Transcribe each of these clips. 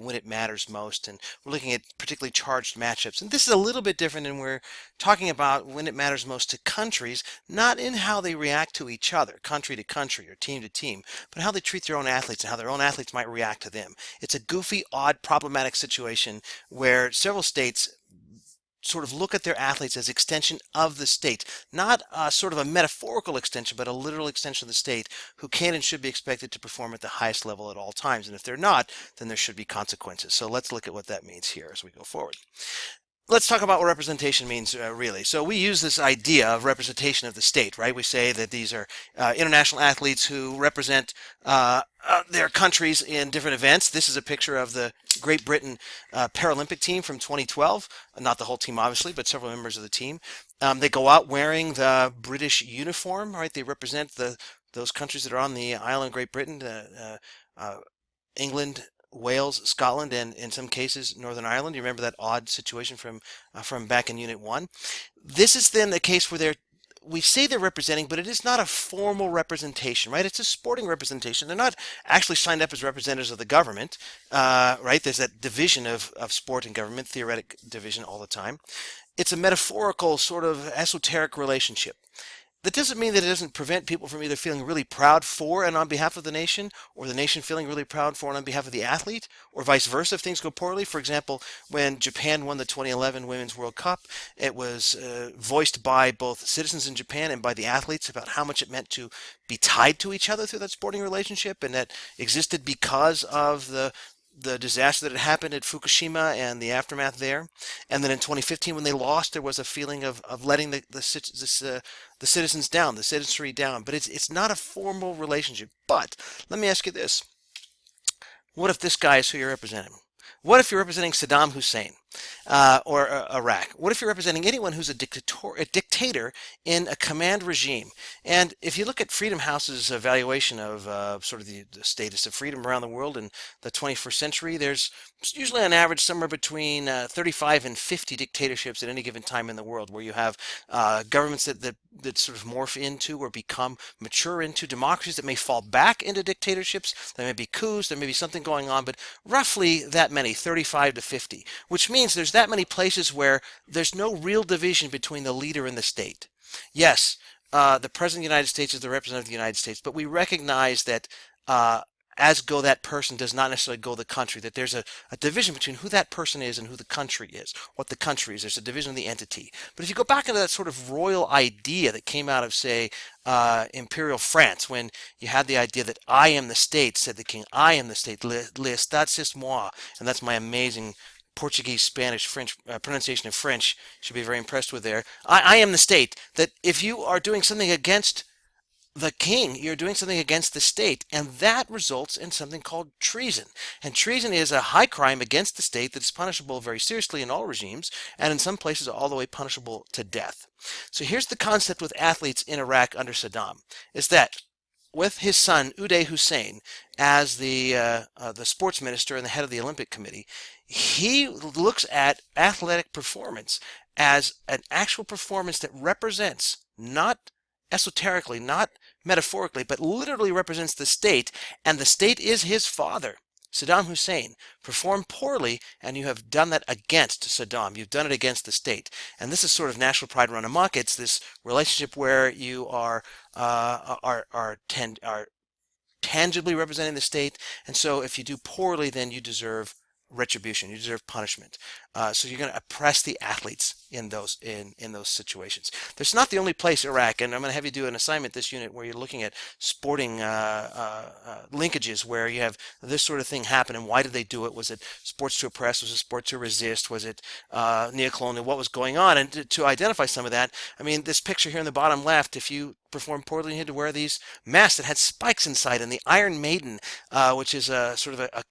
when it matters most, and we're looking at particularly charged matchups. And this is a little bit different, and we're talking about when it matters most to countries, not in how they react to each other, country to country or team to team, but how they treat their own athletes and how their own athletes might react to them. It's a goofy, odd, problematic situation where several states sort of look at their athletes as extension of the state, not sort of a metaphorical extension, but a literal extension of the state who can and should be expected to perform at the highest level at all times. And if they're not, then there should be consequences. So let's look at what that means here as we go forward. Let's talk about what representation means really. So we use this idea of representation of the state, right? We say that these are international athletes who represent their countries in different events. This is a picture of the Great Britain Paralympic team from 2012. Not the whole team, obviously, but several members of the team. They go out wearing the British uniform, right? They represent those countries that are on the island, Great Britain, England, Wales, Scotland, and in some cases Northern Ireland. You remember that odd situation from back in Unit 1. This is then the case where we say they're representing, but it is not a formal representation, right? It's a sporting representation. They're not actually signed up as representatives of the government, right? There's that division of sport and government, theoretic division all the time. It's a metaphorical sort of esoteric relationship. That doesn't mean that it doesn't prevent people from either feeling really proud for and on behalf of the nation, or the nation feeling really proud for and on behalf of the athlete, or vice versa if things go poorly. For example, when Japan won the 2011 Women's World Cup, it was voiced by both citizens in Japan and by the athletes about how much it meant to be tied to each other through that sporting relationship, and that existed because of the disaster that had happened at Fukushima and the aftermath there. And then in 2015, when they lost, there was a feeling of letting the citizens down, the citizenry down. But it's not a formal relationship. But let me ask you this. What if this guy is who you're representing? What if you're representing Saddam Hussein or Iraq? What if you're representing anyone who's a dictator in a command regime? And if you look at Freedom House's evaluation of sort of the status of freedom around the world in the 21st century, there's usually on average somewhere between 35 and 50 dictatorships at any given time in the world, where you have governments that sort of morph into or become mature into democracies that may fall back into dictatorships. There may be coups, there may be something going on, but roughly that many, 35 to 50, which means there's that many places where there's no real division between the leader and the state. Yes, the President of the United States is the representative of the United States, but we recognize that as go that person does not necessarily go the country, that there's a division between who that person is and who the country is, what the country is. There's a division of the entity. But if you go back into that sort of royal idea that came out of, say, Imperial France, when you had the idea that I am the state, said the king, I am the state, l'état c'est moi, and that's my amazing Portuguese, Spanish, French pronunciation of French, should be very impressed with there. I am the state, that if you are doing something against the king, you're doing something against the state, and that results in something called treason. And treason is a high crime against the state that is punishable very seriously in all regimes, and in some places all the way punishable to death. So here's the concept with athletes in Iraq under Saddam, is that with his son Uday Hussein as the sports minister and the head of the Olympic Committee, he looks at athletic performance as an actual performance that represents, not esoterically, not metaphorically, but literally represents the state, and the state is his father, Saddam Hussein. Perform poorly, and you have done that against Saddam. You've done it against the state. And this is sort of national pride run amok. It's this relationship where you are tangibly representing the state, and so if you do poorly, then you deserve retribution. You deserve punishment. So you're going to oppress the athletes in those situations. That's not the only place, Iraq, and I'm going to have you do an assignment this unit where you're looking at sporting linkages where you have this sort of thing happen, and why did they do it? Was it sports to oppress? Was it sport to resist? Was it neocolonial? What was going on? And to identify some of that, I mean, this picture here in the bottom left, if you performed poorly, you had to wear these masks that had spikes inside, and the Iron Maiden, which is a sort of a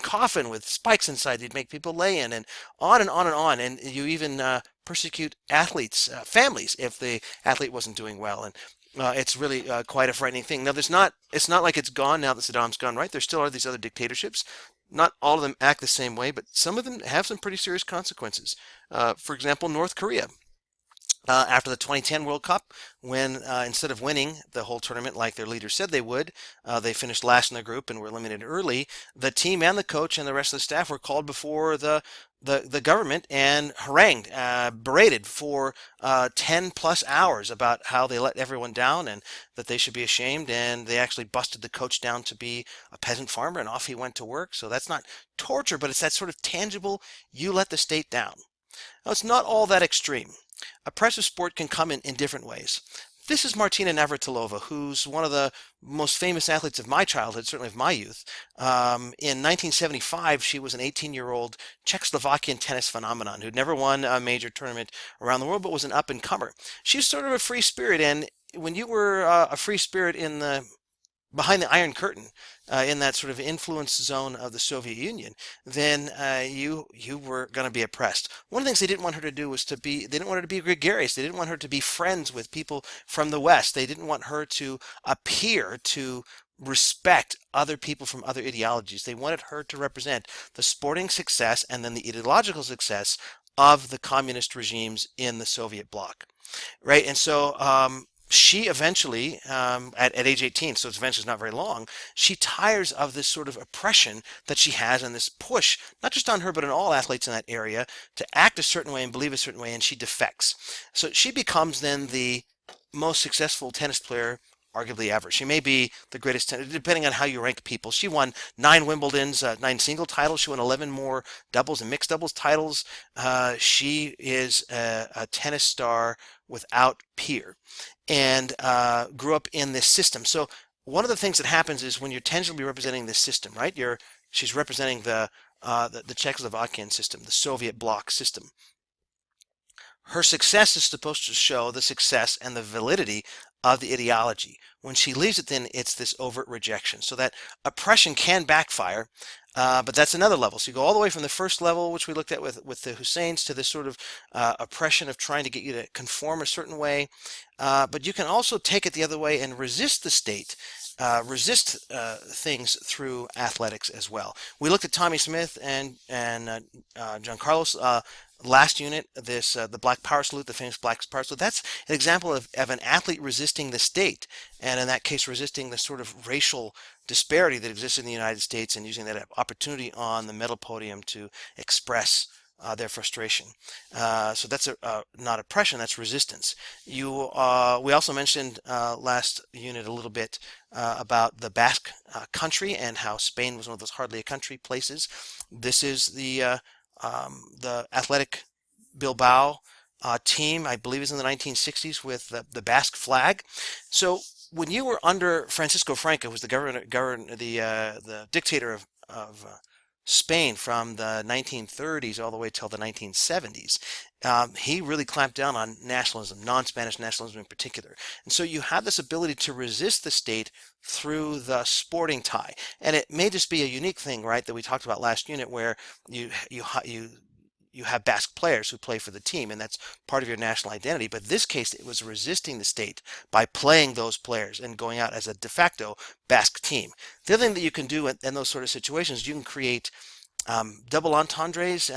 coffin with spikes inside you'd make people lay in, and on and on and on. And you even persecute athletes, families, if the athlete wasn't doing well. And it's really quite a frightening thing. Now, it's not like it's gone now that Saddam's gone, right? There still are these other dictatorships. Not all of them act the same way, but some of them have some pretty serious consequences. For example, North Korea. After the 2010 World Cup, when instead of winning the whole tournament like their leader said they would, they finished last in the group and were eliminated early. The team and the coach and the rest of the staff were called before the government and harangued, berated for 10 plus hours about how they let everyone down and that they should be ashamed. And they actually busted the coach down to be a peasant farmer, and off he went to work. So that's not torture, but it's that sort of tangible, you let the state down. Now, it's not all that extreme. Oppressive sport can come in different ways. This is Martina Navratilova, who's one of the most famous athletes of my childhood, certainly of my youth. In 1975, she was an 18-year-old Czechoslovakian tennis phenomenon who'd never won a major tournament around the world, but was an up-and-comer. She's sort of a free spirit, and when you were a free spirit in the behind the Iron Curtain, in that sort of influence zone of the Soviet Union, then you were going to be oppressed. One of the things they didn't want her to do was they didn't want her to be gregarious. They didn't want her to be friends with people from the West. They didn't want her to appear to respect other people from other ideologies. They wanted her to represent the sporting success and then the ideological success of the communist regimes in the Soviet bloc, right? And so she eventually, at age 18, so it's eventually not very long, she tires of this sort of oppression that she has and this push, not just on her, but on all athletes in that area, to act a certain way and believe a certain way, and she defects. So she becomes then the most successful tennis player arguably ever. She may be the greatest, depending on how you rank people. She won 9 Wimbledons, 9 single titles. She won 11 more doubles and mixed doubles titles. She is a tennis star without peer, and grew up in this system. So one of the things that happens is when you're tangibly representing this system, right? She's representing the Czechoslovakian system, the Soviet bloc system. Her success is supposed to show the success and the validity of the ideology. When she leaves it, then it's this overt rejection. So that oppression can backfire, but that's another level. So you go all the way from the first level, which we looked at with the Husseins, to this sort of oppression of trying to get you to conform a certain way. But you can also take it the other way and resist the state. Resist things through athletics as well. We looked at Tommy Smith and John Carlos last unit. The Black Power Salute, the famous Black Power Salute. That's an example of an athlete resisting the state, and in that case, resisting the sort of racial disparity that exists in the United States, and using that opportunity on the medal podium to express their frustration. So that's not oppression, that's resistance. We also mentioned last unit a little bit about the Basque country and how Spain was one of those hardly a country places. This is the Athletic Bilbao team, I believe is in the 1960s, with the Basque flag. So when you were under Francisco Franco, who was the dictator of Spain from the 1930s all the way till the 1970s, he really clamped down on nationalism, non-Spanish nationalism in particular. And so you had this ability to resist the state through the sporting tie. And it may just be a unique thing, right, that we talked about last unit, where you have Basque players who play for the team, and that's part of your national identity. But in this case, it was resisting the state by playing those players and going out as a de facto Basque team. The other thing that you can do in those sort of situations, you can create double entendres,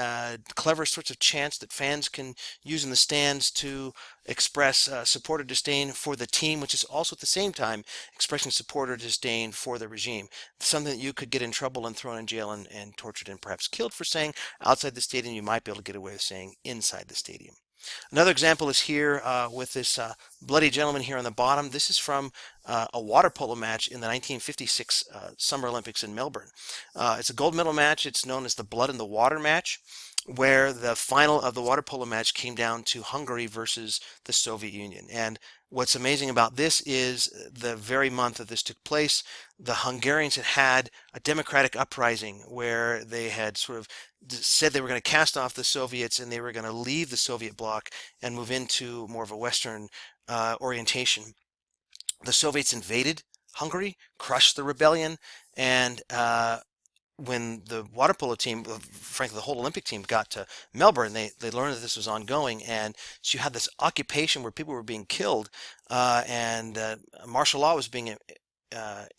clever sorts of chants that fans can use in the stands to express support or disdain for the team, which is also at the same time expressing support or disdain for the regime. Something that you could get in trouble and thrown in jail and tortured and perhaps killed for saying outside the stadium, you might be able to get away with saying inside the stadium. Another example is here with this bloody gentleman here on the bottom. This is from a water polo match in the 1956 Summer Olympics in Melbourne. It's a gold medal match. It's known as the Blood in the Water match, where the final of the water polo match came down to Hungary versus the Soviet Union. And what's amazing about this is the very month that this took place, the Hungarians had a democratic uprising where they had sort of said they were going to cast off the Soviets and they were going to leave the Soviet bloc and move into more of a Western orientation. The Soviets invaded Hungary, crushed the rebellion, and when the water polo team, frankly, the whole Olympic team got to Melbourne, they learned that this was ongoing, and so you had this occupation where people were being killed, and martial law was being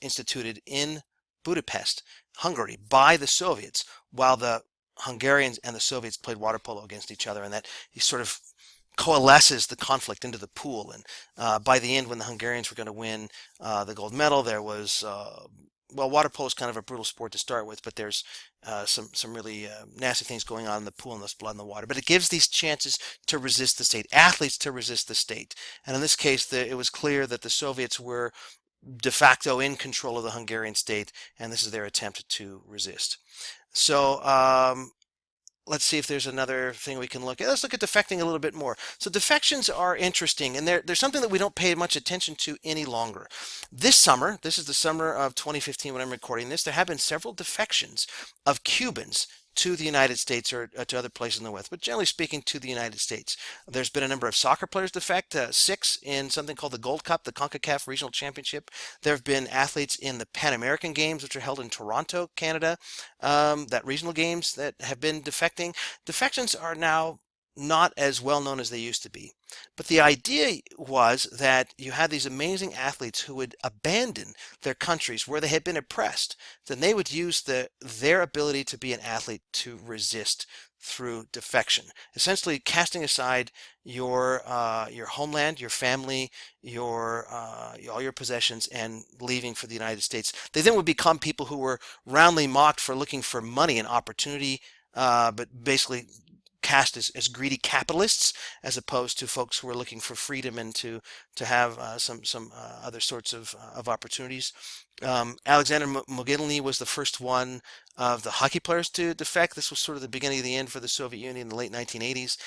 instituted in Budapest, Hungary, by the Soviets, while the Hungarians and the Soviets played water polo against each other, and that he sort of coalesces the conflict into the pool. And by the end, when the Hungarians were going to win the gold medal, there was well, water polo is kind of a brutal sport to start with, but there's some really nasty things going on in the pool, and there's blood in the water. But it gives these chances to resist the state, athletes to resist the state. And in this case, it was clear that the Soviets were de facto in control of the Hungarian state, and this is their attempt to resist. So let's see if there's another thing we can look at. Let's look at defecting a little bit more. So defections are interesting, and there's something that we don't pay much attention to any longer. This summer, this is the summer of 2015 when I'm recording this, there have been several defections of Cubans to the United States or to other places in the West, but generally speaking to the United States. There's been a number of soccer players defect, 6 in something called the Gold Cup, the CONCACAF Regional Championship. There have been athletes in the Pan American Games, which are held in Toronto, Canada, that regional games that have been defecting. Defections are now not as well known as they used to be. But the idea was that you had these amazing athletes who would abandon their countries where they had been oppressed. Then they would use their ability to be an athlete to resist through defection, essentially casting aside your homeland, your family, your all your possessions, and leaving for the United States. They then would become people who were roundly mocked for looking for money and opportunity, but basically cast as greedy capitalists as opposed to folks who are looking for freedom and to have some other sorts of opportunities. Alexander Mogilny was the first one of the hockey players to defect. This was sort of the beginning of the end for the Soviet Union in the late 1980s.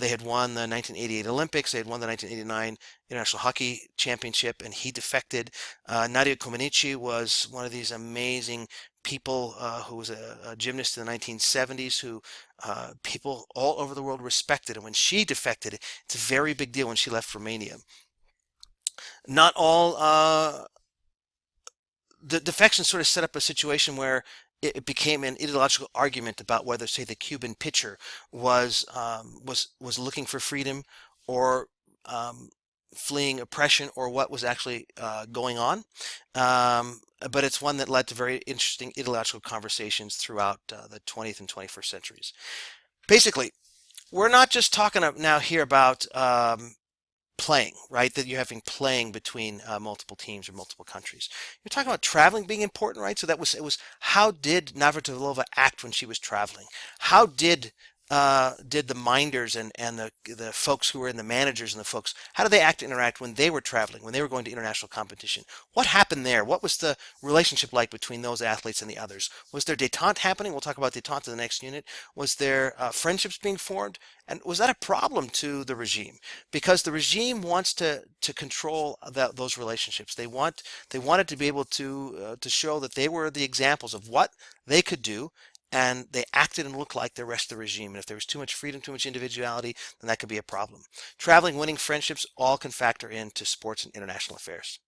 They had won the 1988 Olympics. They had won the 1989 International Hockey Championship, and he defected. Nadia Comaneci was one of these amazing people who was a gymnast in the 1970s who people all over the world respected. And when she defected, it's a very big deal when she left Romania. Not all the defection sort of set up a situation where it became an ideological argument about whether, say, the Cuban pitcher was looking for freedom or fleeing oppression, or what was actually going on. But it's one that led to very interesting ideological conversations throughout the 20th and 21st centuries. Basically, we're not just talking now here about playing, right? That you're having playing between multiple teams or multiple countries. You're talking about traveling being important, right? So it was how did Navratilova act when she was traveling? How did the minders and the folks who were in the managers and the folks, how did they interact when they were traveling, when they were going to international competition? What happened there? What was the relationship like between those athletes and the others? Was there détente happening? We'll talk about détente in the next unit. Was there friendships being formed? And was that a problem to the regime? Because the regime wants to control those relationships. They wanted to be able to show that they were the examples of what they could do, and they acted and looked like the rest of the regime. And if there was too much freedom, too much individuality, then that could be a problem. Traveling, winning friendships, all can factor into sports and international affairs.